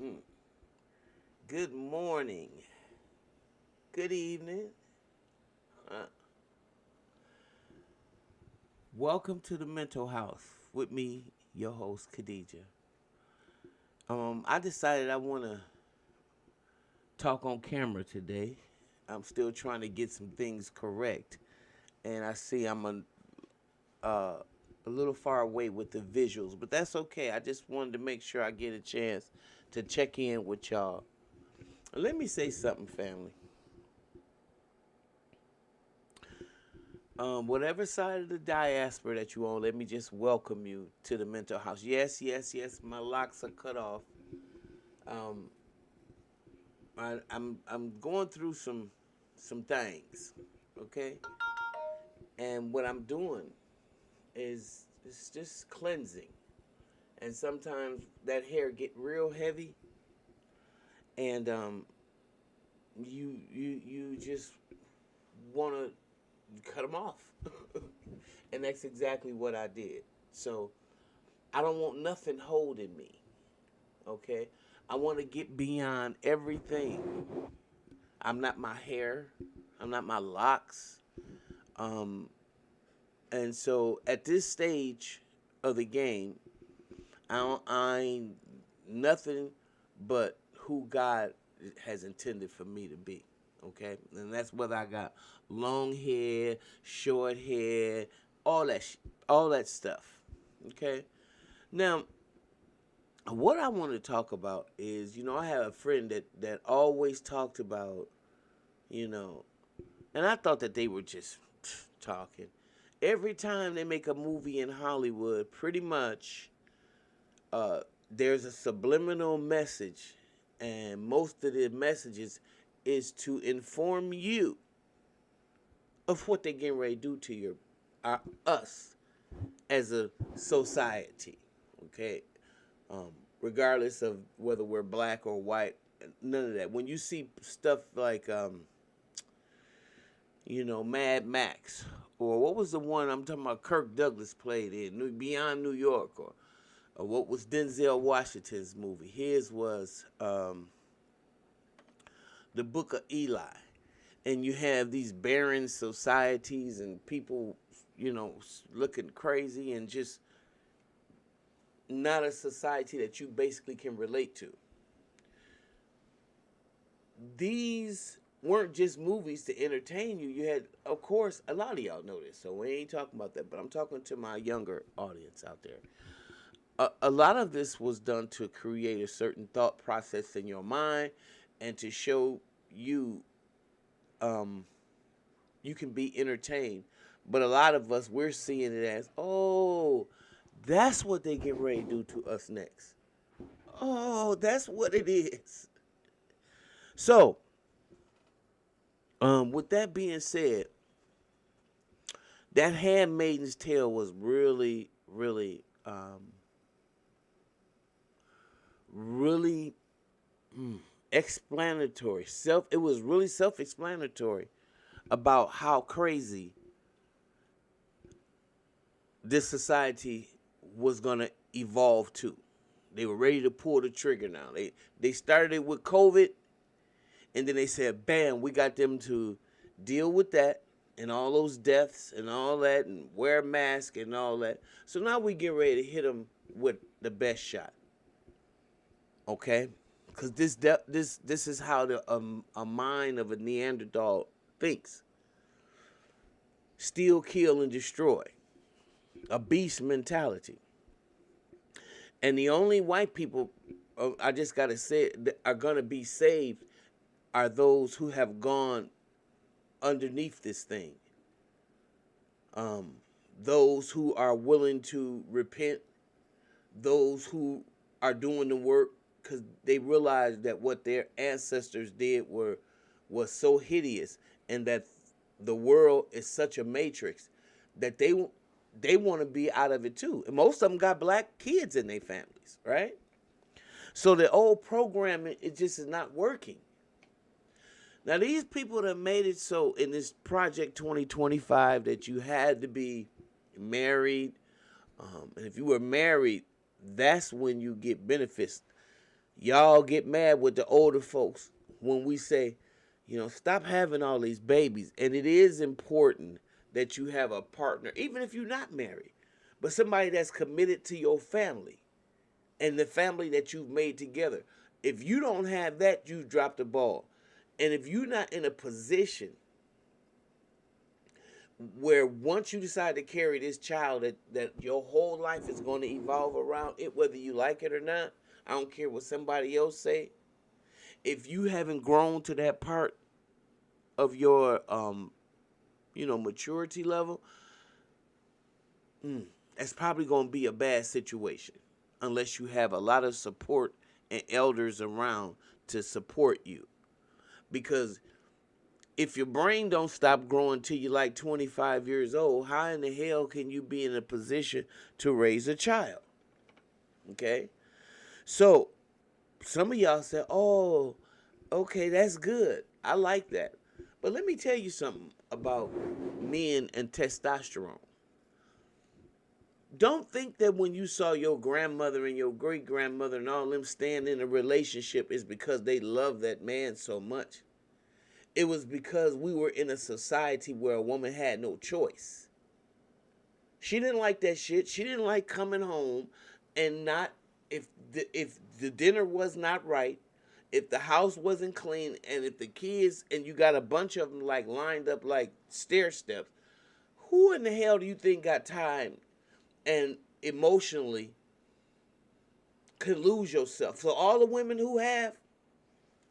Mm. Good morning. Good evening. Uh, Welcome to the Mental House with me, your host, Khadija. I decided I want to talk on camera today. I'm still trying to get some things correct, and I see I'm a little far away with the visuals, but that's okay. I just wanted to make sure I get a chance to check in with y'all. Let me say something, family. Whatever side of the diaspora that you on, let me just welcome you to the mental house. Yes, yes, yes. My locks are cut off. Um, I'm going through some things, okay. And what I'm doing is it's just cleansing. And sometimes that hair get real heavy, and you just want to cut them off, and that's exactly what I did. So I don't want nothing holding me. Okay, I want to get beyond everything. I'm not my hair. I'm not my locks. Um, and so at this stage of the game, I ain't nothing but who God has intended for me to be. Okay, and that's whether I got long hair, short hair, all that, all that stuff. Okay, now what I want to talk about is, I have a friend that always talked about, you know, and I thought that they were just talking. Every time they make a movie in Hollywood, pretty much, uh, there's a subliminal message, and most of the messages is to inform you of what they're getting ready to do to uh, us as a society. Okay, um, regardless of whether we're black or white. None of that. When you see stuff like, Mad Max, or what was the one I'm talking about? Kirk Douglas played in Beyond New York, or what was Denzel Washington's movie? His was the Book of Eli, and you have these barren societies and people, looking crazy and just not a society that you basically can relate to. These weren't just movies to entertain you. You had, of course, a lot of y'all know this, so we ain't talking about that, but I'm talking to my younger audience out there. A lot of this was done to create a certain thought process in your mind and to show you um, you can be entertained. But a lot of us, we're seeing it as, oh, that's what they get ready to do to us next. Oh, that's what it is. So, with that being said, that Handmaiden's Tale was really, really, really explanatory. It was really self-explanatory about how crazy this society was gonna evolve to. They were ready to pull the trigger now. They started it with COVID, and then they said, "Bam, we got them to deal with that and all those deaths and all that, and wear a mask and all that." So now we get ready to hit them with the best shot, okay? Because this is how a mind of a Neanderthal thinks: steal, kill, and destroy. A beast mentality. And the only white people, I just gotta say, that are gonna be saved are those who have gone underneath this thing. Um, those who are willing to repent, those who are doing the work because they realize that what their ancestors did was so hideous, and that the world is such a matrix that they want to be out of it too. And most of them got black kids in their families, right? So the old programming, it just is not working. Now these people that made it so in this Project 2025 that you had to be married, and if you were married, that's when you get benefits. Y'all get mad with the older folks when we say, stop having all these babies. And it is important that you have a partner, even if you're not married, but somebody that's committed to your family and the family that you've made together. If you don't have that, you've dropped the ball. And if you're not in a position where once you decide to carry this child that your whole life is going to evolve around it, whether you like it or not, I don't care what somebody else say. If you haven't grown to that part of your maturity level, that's probably going to be a bad situation unless you have a lot of support and elders around to support you. Because if your brain don't stop growing till you're like 25 years old, how in the hell can you be in a position to raise a child? Okay? So, some of y'all say, oh, okay, that's good. I like that. But let me tell you something about men and testosterone. Don't think that when you saw your grandmother and your great-grandmother and all them stand in a relationship is because they love that man so much. It was because we were in a society where a woman had no choice. She didn't like that shit. She didn't like coming home and not, if the dinner was not right, if the house wasn't clean, and if the kids, and you got a bunch of them like lined up like stair steps, who in the hell do you think got time and emotionally could lose yourself? So all the women who have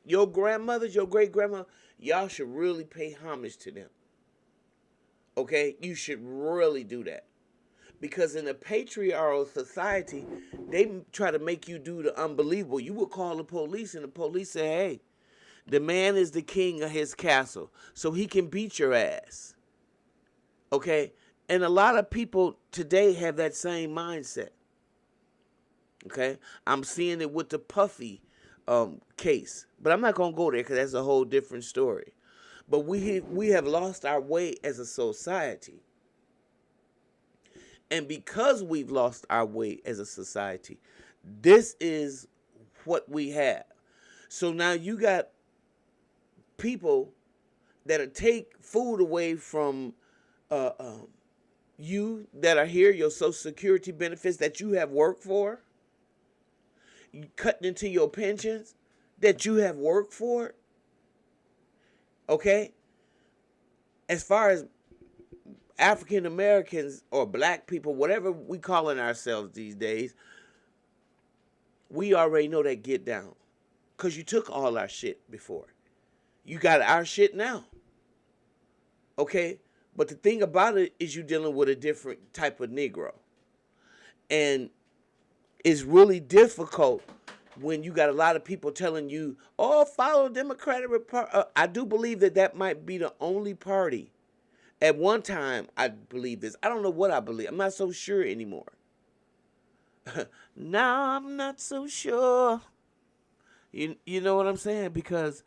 your grandmothers, your great grandma, y'all should really pay homage to them. Okay? You should really do that. Because in a patriarchal society, they try to make you do the unbelievable. You would call the police, and the police say, hey, the man is the king of his castle, so he can beat your ass. Okay? And a lot of people today have that same mindset. Okay? I'm seeing it with the Puffy case. But I'm not going to go there because that's a whole different story. But we have lost our way as a society. And because we've lost our way as a society, this is what we have. So now you got people that'll take food away from you that are here, your Social Security benefits that you have worked for, cutting into your pensions that you have worked for. Okay? As far as African Americans or black people, whatever we calling ourselves these days, we already know that get down. Because you took all our shit before. You got our shit now. Okay? But the thing about it is you're dealing with a different type of Negro. And it's really difficult when you got a lot of people telling you, oh, follow Democratic Republic. I do believe that might be the only party. At one time, I believe this. I don't know what I believe. I'm not so sure anymore. Now I'm not so sure. You know what I'm saying? Because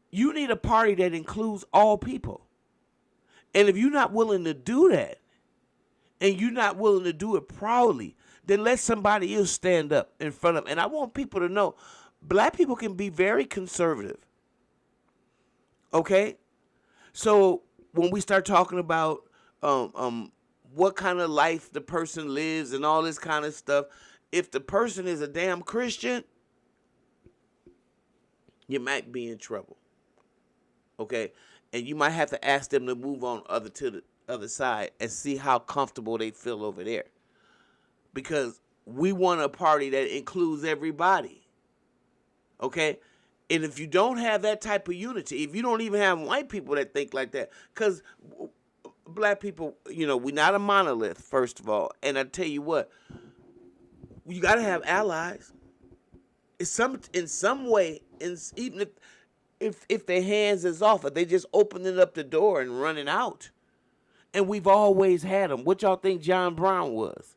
you need a party that includes all people. And if you're not willing to do that, and you're not willing to do it proudly, then let somebody else stand up in front of. And I want people to know, black people can be very conservative. Okay? So when we start talking about what kind of life the person lives and all this kind of stuff, if the person is a damn Christian, you might be in trouble. Okay? And you might have to ask them to move on to the other side and see how comfortable they feel over there. Because we want a party that includes everybody. Okay? And if you don't have that type of unity, if you don't even have white people that think like that, because black people, we're not a monolith, first of all. And I tell you what, you got to have allies. In some way, even if their hands is off, if they just opening up the door and running out. And we've always had them. What y'all think John Brown was?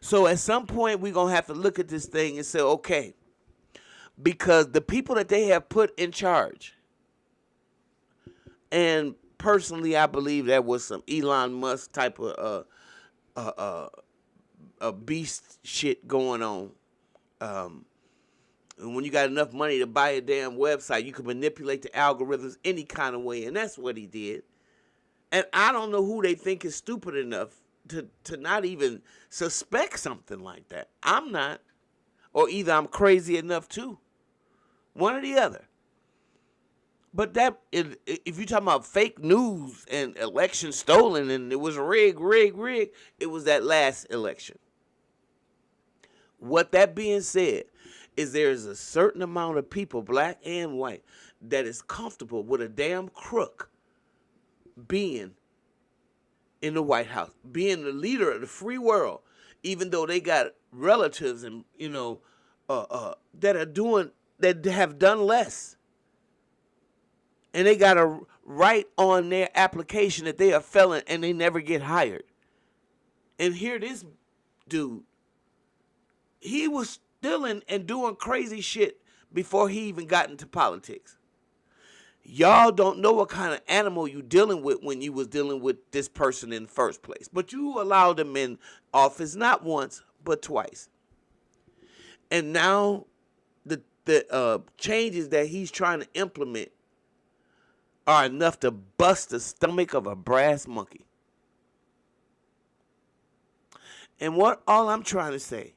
So at some point, we're going to have to look at this thing and say, okay, because the people that they have put in charge, and personally, I believe that was some Elon Musk type of beast shit going on. And when you got enough money to buy a damn website, you can manipulate the algorithms any kind of way, and that's what he did. And I don't know who they think is stupid enough to not even suspect something like that. I'm not. Or either I'm crazy enough too. One or the other. But if you're talking about fake news and election stolen and it was rigged, it was that last election. What that being said, is there's a certain amount of people, black and white, that is comfortable with a damn crook being in the White House, being the leader of the free world, even though they got relatives and that have done less, and they got a write on their application that they are felon and they never get hired. And here this dude, he was stealing and doing crazy shit before he even got into politics. Y'all don't know what kind of animal you dealing with when you was dealing with this person in the first place. But you allowed him in office not once, but twice. And now the changes that he's trying to implement are enough to bust the stomach of a brass monkey. And all I'm trying to say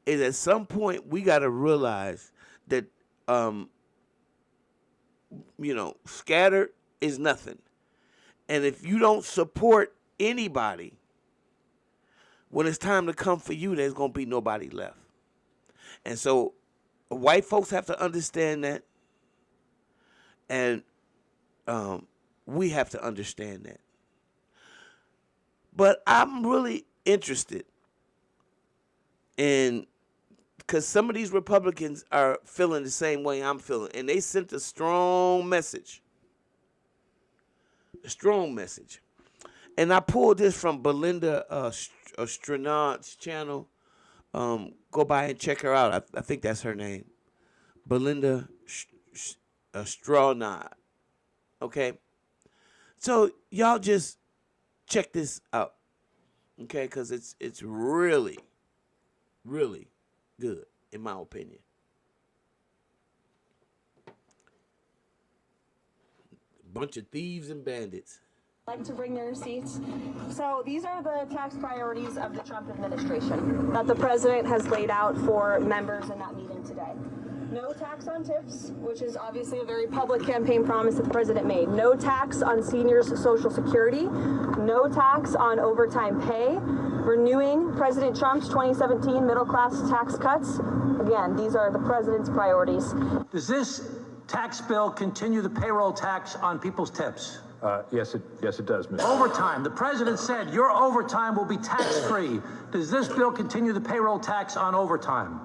is at some point we got to realize that, scattered is nothing. And if you don't support anybody, when it's time to come for you, there's going to be nobody left. And so white folks have to understand that. And we have to understand that. But I'm really interested in, because some of these Republicans are feeling the same way I'm feeling. And they sent a strong message. A strong message. And I pulled this from Belinda Stranard's channel. Go by and check her out. I think that's her name. Belinda Stranard. Okay? So y'all just check this out. Okay? Because it's really, really good, in my opinion. Bunch of thieves and bandits. Like to bring their receipts. So these are the tax priorities of the Trump administration that the president has laid out for members in that meeting today. No tax on tips, which is obviously a very public campaign promise that the president made. No tax on seniors' Social Security. No tax on overtime pay. Renewing President Trump's 2017 middle-class tax cuts. Again, these are the president's priorities. Does this tax bill continue the payroll tax on people's tips? Yes, it does, Mr. Overtime. The president said your overtime will be tax-free. Does this bill continue the payroll tax on overtime?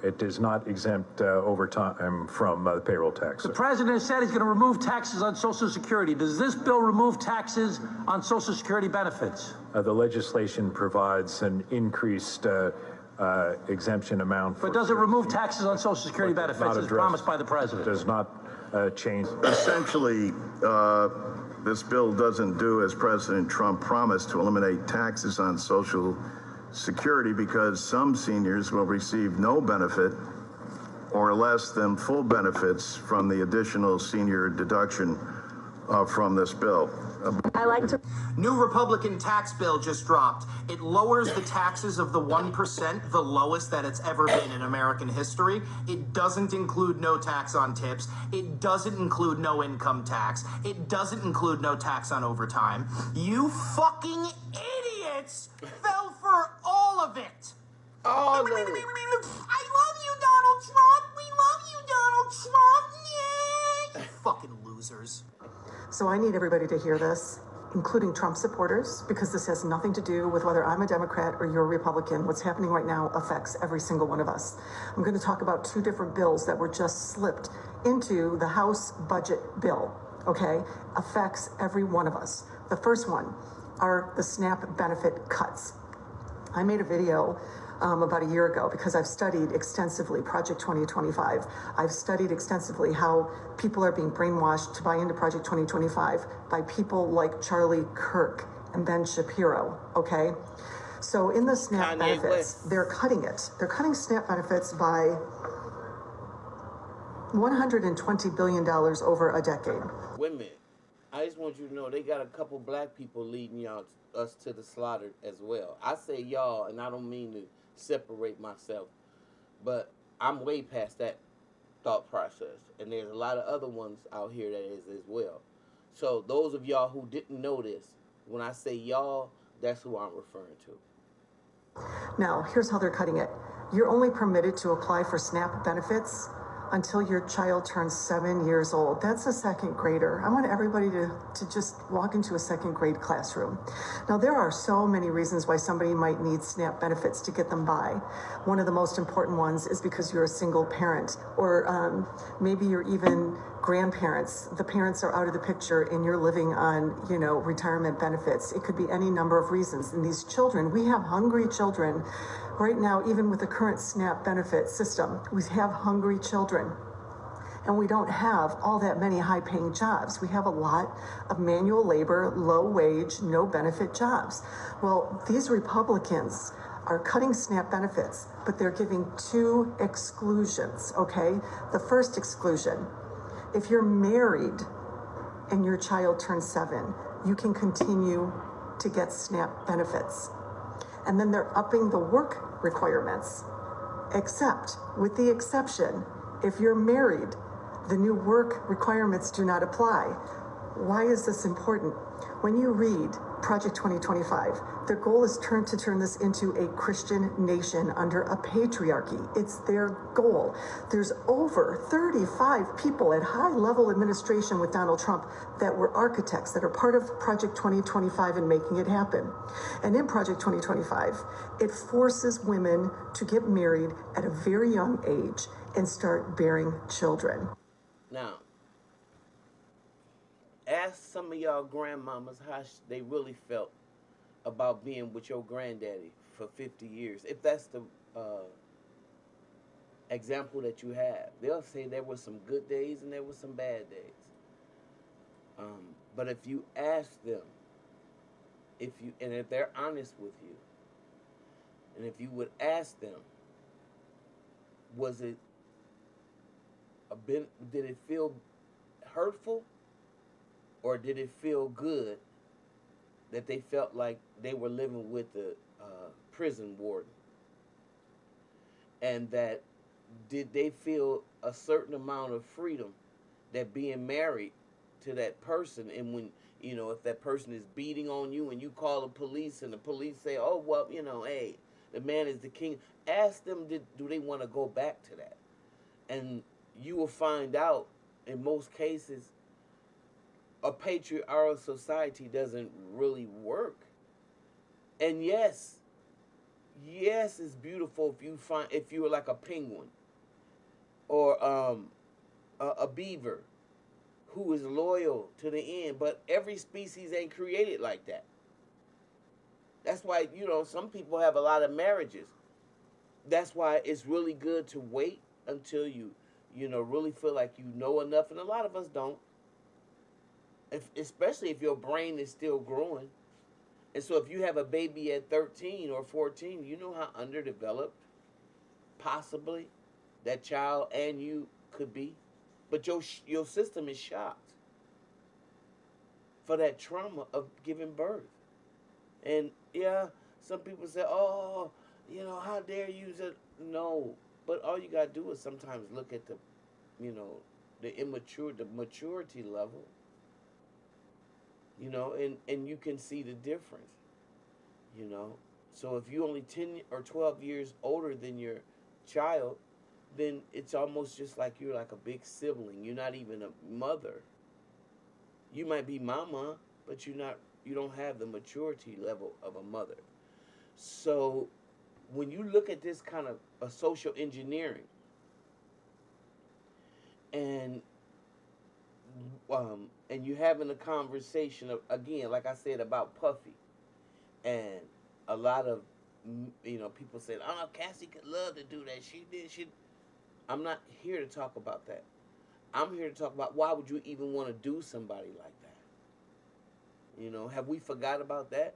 It does not exempt overtime from the payroll tax. The president said he's going to remove taxes on Social Security. Does this bill remove taxes on Social Security benefits? The legislation provides an increased exemption amount. But does it remove taxes on Social Security benefits as promised by the president? It does not change. Essentially, this bill doesn't do as President Trump promised to eliminate taxes on Social Security, because some seniors will receive no benefit or less than full benefits from the additional senior deduction from this bill. New Republican tax bill just dropped. It lowers the taxes of the 1%, the lowest that it's ever been in American history. It doesn't include no tax on tips. It doesn't include no income tax. It doesn't include no tax on overtime. You fucking idiots fell for all of it. All of it. I love you, Donald Trump. We love you, Donald Trump. Yeah. You fucking losers. So I need everybody to hear this, including Trump supporters, because this has nothing to do with whether I'm a Democrat or you're a Republican. What's happening right now affects every single one of us. I'm going to talk about two different bills that were just slipped into the House budget bill, okay? Affects every one of us. The first one are the SNAP benefit cuts. I made a video about a year ago because I've studied extensively Project 2025. I've studied extensively how people are being brainwashed to buy into Project 2025 by people like Charlie Kirk and Ben Shapiro, okay? So in the SNAP Kanye benefits, West. they're cutting it. They're cutting SNAP benefits by $120 billion over a decade. Wait a minute. I just want you to know they got a couple black people leading us to the slaughter as well. I say y'all, and I don't mean to separate myself, but I'm way past that thought process, and there's a lot of other ones out here that is as well. So those of y'all who didn't know this, when I say y'all, that's who I'm referring to. Now, here's how they're cutting it. You're only permitted to apply for SNAP benefits until your child turns 7 years old. That's a second grader. I want everybody to just walk into a second grade classroom. Now, there are so many reasons why somebody might need SNAP benefits to get them by. One of the most important ones is because you're a single parent, or maybe you're even grandparents. The parents are out of the picture and you're living on, retirement benefits. It could be any number of reasons. And these children, we have hungry children right now, even with the current SNAP benefit system. We have hungry children. And we don't have all that many high-paying jobs. We have a lot of manual labor, low-wage, no-benefit jobs. Well, these Republicans are cutting SNAP benefits, but they're giving two exclusions, okay? The first exclusion, if you're married and your child turns 7, you can continue to get SNAP benefits. And then they're upping the work requirements, except with the exception, if you're married, the new work requirements do not apply. Why is this important? When you read Project 2025, their goal is to turn this into a Christian nation under a patriarchy. It's their goal. There's over 35 people at high-level administration with Donald Trump that were architects, that are part of Project 2025 and making it happen. And in Project 2025, it forces women to get married at a very young age and start bearing children. Now, ask some of y'all grandmamas how they really felt about being with your granddaddy for 50 years. If that's the example that you have, they'll say there were some good days and there were some bad days. But if you ask them, if they're honest with you, and if you would ask them, did it feel hurtful, or did it feel good that they felt like they were living with the prison warden? And that did they feel a certain amount of freedom that being married to that person, and when, if that person is beating on you and you call the police and the police say, oh, well, hey, the man is the king, ask them, do they want to go back to that? And you will find out, in most cases, a patriarchal society doesn't really work. And yes, it's beautiful if you were like a penguin or a beaver who is loyal to the end. But every species ain't created like that. That's why, some people have a lot of marriages. That's why it's really good to wait until you really feel like you know enough. And a lot of us don't. Especially if your brain is still growing. And so if you have a baby at 13 or 14, you know how underdeveloped possibly that child and you could be. But your system is shocked for that trauma of giving birth. And yeah, some people say, oh, how dare you? No, but all you got to do is sometimes look at the maturity level. And you can see the difference, So if you're only 10 or 12 years older than your child, then it's almost just like you're like a big sibling. You're not even a mother. You might be mama, but you don't have the maturity level of a mother. So when you look at this kind of a social engineering, and you're having a conversation of, again, like I said, about Puffy, and a lot of people said, oh, Cassie could love to do that. She did. I'm not here to talk about that. I'm here to talk about, why would you even want to do somebody like that? Have we forgot about that?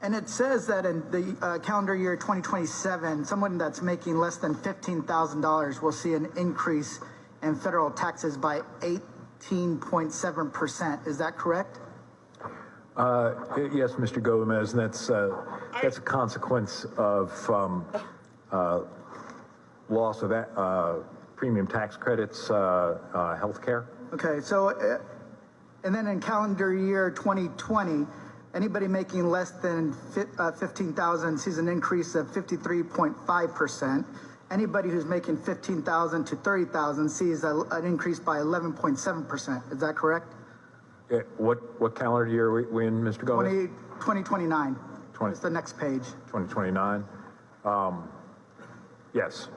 And it says that in the calendar year 2027, someone that's making less than $15,000 will see an increase in federal taxes by 18.7%. Is that correct? Yes, Mr. Gomez, and that's a consequence of loss of premium tax credits, health care. Okay, so, and then in calendar year 2020, anybody making less than 15,000 sees an increase of 53.5%. Anybody who's making 15,000 to 30,000 sees an increase by 11.7%. Is that correct? What calendar year are we in, Mr. Gomez? 2029. It's the next page. 2029. Yes.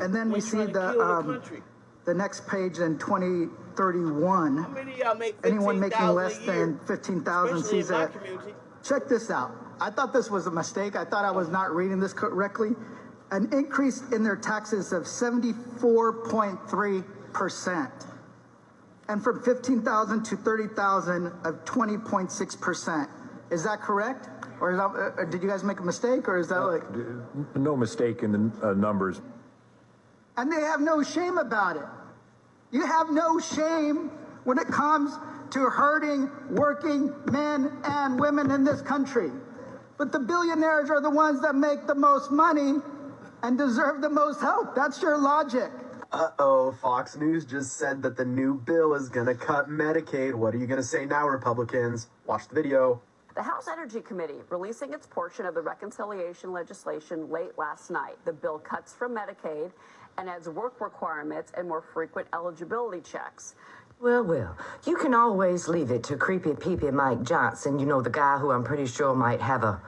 And then we see the next page in 2031. How many of y'all make Anyone making less than 15,000 15,000 sees a a. Check this out. I thought this was a mistake. I thought I was not reading this correctly. An increase in their taxes of 74.3%. And from 15,000 to 30,000 of 20.6%. Is that correct? Or is that, did you guys make a mistake, or is that like? No mistake in the numbers. And they have no shame about it. You have no shame when it comes to hurting working men and women in this country. But the billionaires are the ones that make the most money and deserve the most help. That's your logic. Uh-oh, Fox News just said that the new bill is gonna cut Medicaid. What are you gonna say now, Republicans? Watch the video. The House Energy Committee releasing its portion of the reconciliation legislation late last night. The bill cuts from Medicaid and adds work requirements and more frequent eligibility checks. Well, you can always leave it to creepy peepy Mike Johnson, you know, the guy who I'm pretty sure might have a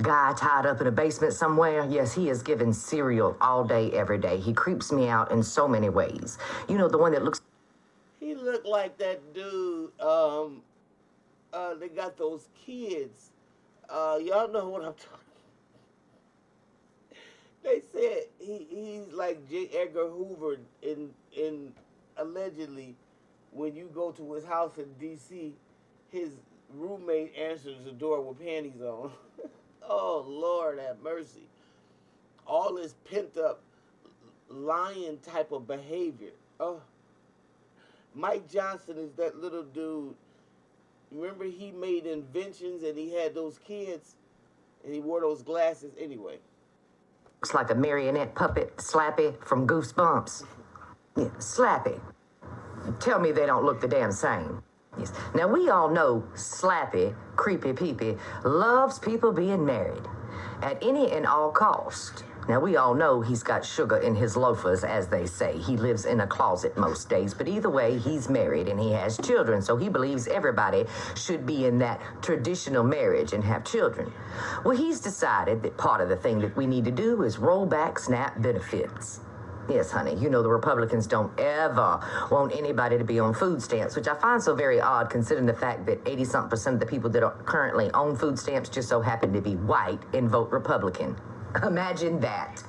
guy tied up in a basement somewhere. Yes, he is given cereal all day, every day. He creeps me out in so many ways. You know, the one that looks... He looked like that dude, they got those kids. Y'all know what I'm talking. They said he's like J. Edgar Hoover in allegedly when you go to his house in D.C., his roommate answers the door with panties on. Oh, Lord have mercy. All this pent up lion type of behavior. Oh, Mike Johnson is that little dude. Remember he made inventions and he had those kids and he wore those glasses anyway. Looks like a marionette puppet, Slappy from Goosebumps. Yeah, Slappy. Tell me they don't look the damn same. Yes. Now, we all know Slappy, creepy peepy, loves people being married at any and all cost. Now, we all know he's got sugar in his loafers, as they say. He lives in a closet most days, but either way, he's married and he has children, so he believes everybody should be in that traditional marriage and have children. Well, he's decided that part of the thing that we need to do is roll back SNAP benefits. Yes, honey, you know the Republicans don't ever want anybody to be on food stamps, which I find so very odd considering the fact that 80-something% of the people that are currently on food stamps just so happen to be white and vote Republican. Imagine that.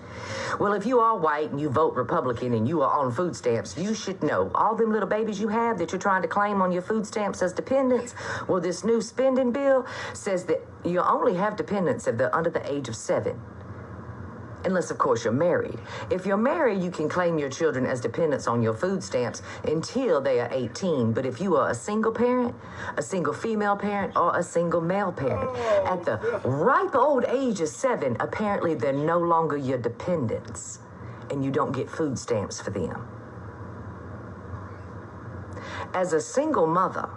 Well, if you are white and you vote Republican and you are on food stamps, you should know all them little babies you have that you're trying to claim on your food stamps as dependents. Well, this new spending bill says that you only have dependents if they're under the age of 7. Unless, of course, you're married. If you're married, you can claim your children as dependents on your food stamps until they are 18. But if you are a single parent, a single female parent, or a single male parent, at the ripe old age of 7, apparently they're no longer your dependents, and you don't get food stamps for them. As a single mother,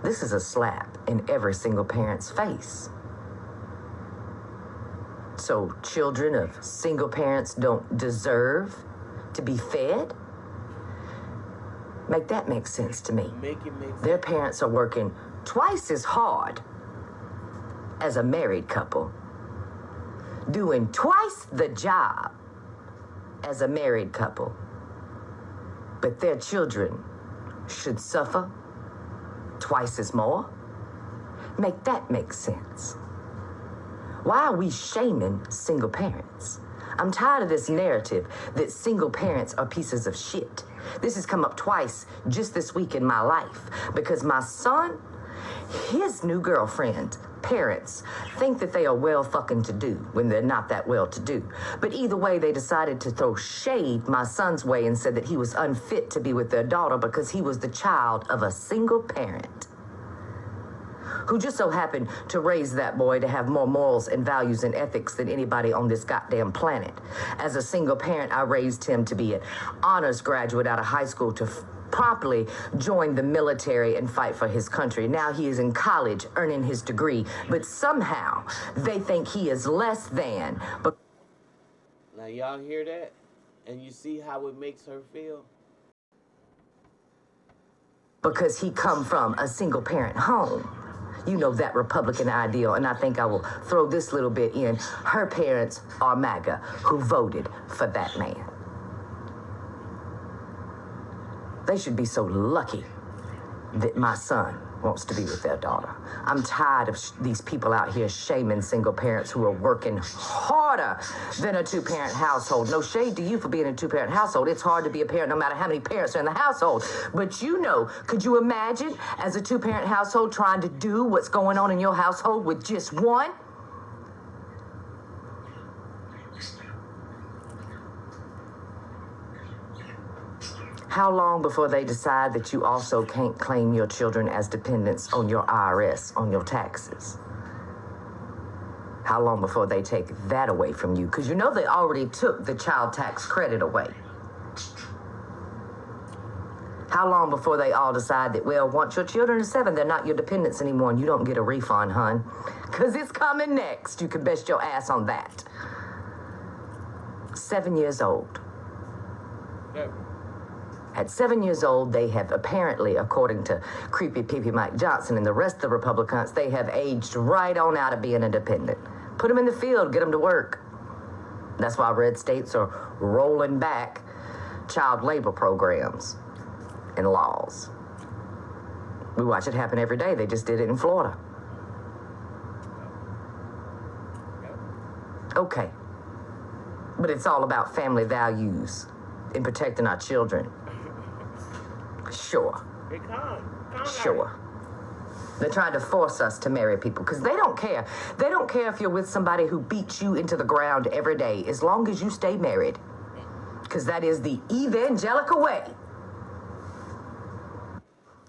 this is a slap in every single parent's face. So children of single parents don't deserve to be fed? Make that make sense to me. Make it make sense. Their parents are working twice as hard as a married couple, doing twice the job as a married couple, but their children should suffer twice as more? Make that make sense. Why are we shaming single parents? I'm tired of this narrative that single parents are pieces of shit. This has come up twice just this week in my life because my son, his new girlfriend parents think that they are well fucking to do when they're not that well to do. But either way, they decided to throw shade my son's way and said that he was unfit to be with their daughter because he was the child of a single parent who just so happened to raise that boy to have more morals and values and ethics than anybody on this goddamn planet. As a single parent, I raised him to be an honors graduate out of high school to properly join the military and fight for his country. Now he is in college earning his degree, but somehow they think he is less than. But now y'all hear that? And you see how it makes her feel? Because he come from a single parent home. You know, that Republican ideal, and I think I will throw this little bit in. Her parents are Maga, who voted for that man. They should be so lucky that my son wants to be with their daughter. I'm tired of these people out here shaming single parents who are working harder than a two-parent household. No shade to you for being in a two-parent household. It's hard to be a parent no matter how many parents are in the household. But you know, could you imagine as a two-parent household trying to do what's going on in your household with just one? How long before they decide that you also can't claim your children as dependents on your IRS, on your taxes? How long before they take that away from you? Because you know they already took the child tax credit away. How long before they all decide that, well, once your children are 7, they're not your dependents anymore and you don't get a refund, hun? Because it's coming next. You can bet your ass on that. 7 years old. Yep. At 7 years old, they have apparently, according to creepy peepee Mike Johnson and the rest of the Republicans, they have aged right on out of being independent. Put them in the field, get them to work. That's why red states are rolling back child labor programs and laws. We watch it happen every day. They just did it in Florida. Okay. But it's all about family values and protecting our children. Sure. Hey, calm Sure. They're trying to force us to marry people because they don't care. They don't care if you're with somebody who beats you into the ground every day as long as you stay married. Because that is the evangelical way.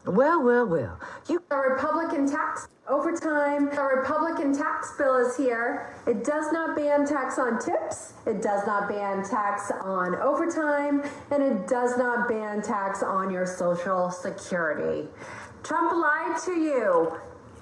Well. A Republican tax overtime. A Republican tax bill is here. It does not ban tax on tips. It does not ban tax on overtime. And it does not ban tax on your Social Security. Trump lied to you.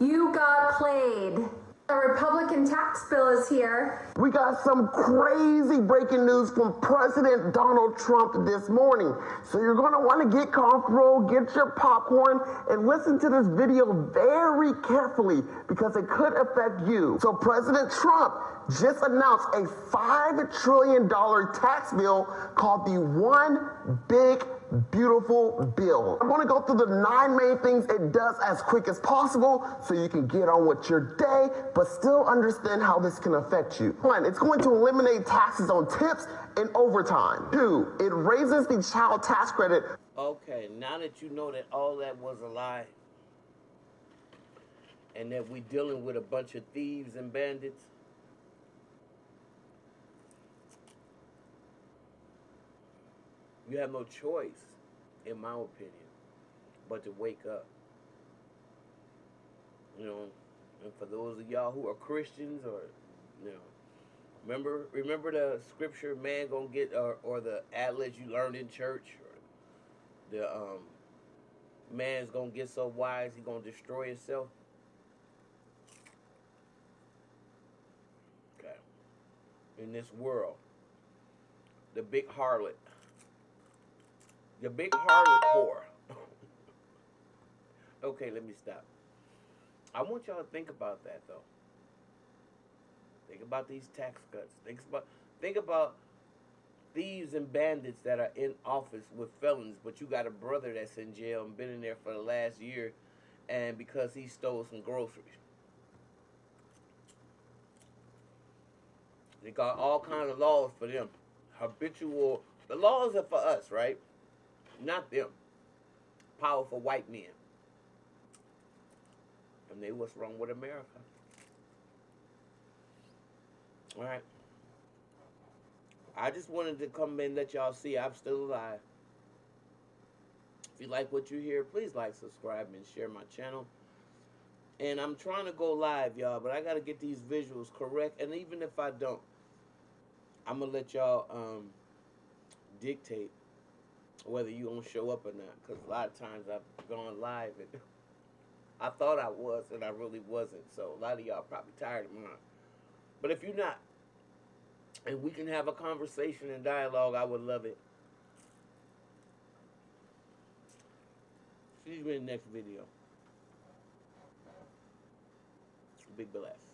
You got played. A Republican tax bill is here. We got some crazy breaking news from President Donald Trump this morning. So you're going to want to get comfortable, get your popcorn, and listen to this video very carefully because it could affect you. So President Trump just announced a $5 trillion tax bill called the One Big Beautiful Bill. I'm going to go through the 9 main things it does as quick as possible so you can get on with your day, but still understand how this can affect you. 1, it's going to eliminate taxes on tips and overtime. 2, it raises the child tax credit. Okay, now that you know that all that was a lie and that we're dealing with a bunch of thieves and bandits, you have no choice, in my opinion, but to wake up. You know, and for those of y'all who are Christians or, you know, remember the scripture, man gonna get, or the adage you learned in church, or the man's gonna get so wise he gonna destroy himself. Okay. In this world, the big harlot. The big harlot whore. Okay, let me stop. I want y'all to think about that, though. Think about these tax cuts. Think about thieves and bandits that are in office with felons, but you got a brother that's in jail and been in there for the last year, and because he stole some groceries. They got all kinds of laws for them. Habitual. The laws are for us, right? Not them. Powerful white men. And they what's wrong with America. All right. I just wanted to come and let y'all see I'm still alive. If you like what you hear, please like, subscribe, and share my channel. And I'm trying to go live, y'all, but I got to get these visuals correct. And even if I don't, I'm going to let y'all dictate whether you going to show up or not. Because a lot of times I've gone live and I thought I was and I really wasn't. So a lot of y'all probably tired of mine. But if you're not, and we can have a conversation and dialogue, I would love it. See you in the next video. Big bless.